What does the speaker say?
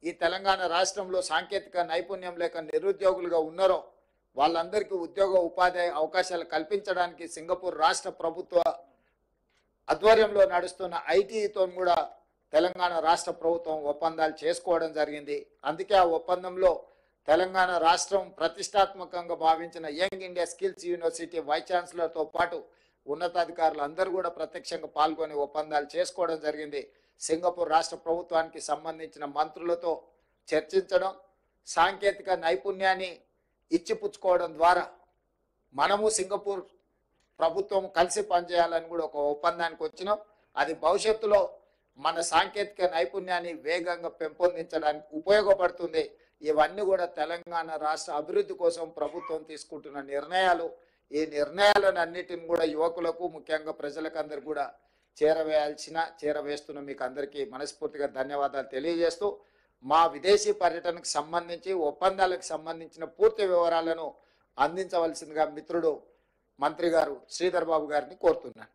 ఈ తెలంగాణ రాష్ట్రంలో సాంకేతిక నైపుణ్యం లేక నిరుద్యోగులుగా ఉన్నారో వాళ్ళందరికీ ఉద్యోగ ఉపాధి అవకాశాలు కల్పించడానికి సింగపూర్ రాష్ట్ర ప్రభుత్వ ఆధ్వర్యంలో నడుస్తున్న ఐటీతో కూడా తెలంగాణ రాష్ట్ర ప్రభుత్వం ఒప్పందాలు చేసుకోవడం జరిగింది. అందుకే ఆ ఒప్పందంలో తెలంగాణ రాష్ట్రం ప్రతిష్టాత్మకంగా భావించిన young India skills university vice ఛాన్సలర్తో పాటు ఉన్నతాధికారులు అందరూ కూడా ప్రత్యక్షంగా పాల్గొని ఒప్పందాలు చేసుకోవడం జరిగింది. సింగపూర్ రాష్ట్ర ప్రభుత్వానికి సంబంధించిన మంత్రులతో చర్చించడం, సాంకేతిక నైపుణ్యాన్ని ఇచ్చిపుచ్చుకోవడం ద్వారా మనము సింగపూర్ ప్రభుత్వం కలిసి పనిచేయాలని కూడా ఒక ఒప్పందానికి వచ్చినాం. అది భవిష్యత్తులో మన సాంకేతిక నైపుణ్యాన్ని వేగంగా పెంపొందించడానికి ఉపయోగపడుతుంది. ఇవన్నీ కూడా తెలంగాణ రాష్ట్ర అభివృద్ధి కోసం ప్రభుత్వం తీసుకుంటున్న నిర్ణయాలు. ఈ నిర్ణయాలను అన్నిటిని కూడా యువకులకు, ముఖ్యంగా ప్రజలకు అందరు కూడా చేరవేస్తున్న మీకు అందరికీ మనస్ఫూర్తిగా ధన్యవాదాలు తెలియజేస్తూ, మా విదేశీ పర్యటనకు సంబంధించి ఒప్పందాలకు సంబంధించిన పూర్తి వివరాలను అందించవలసిందిగా మిత్రుడు మంత్రి గారు శ్రీధర్ బాబు గారిని కోరుతున్నాను.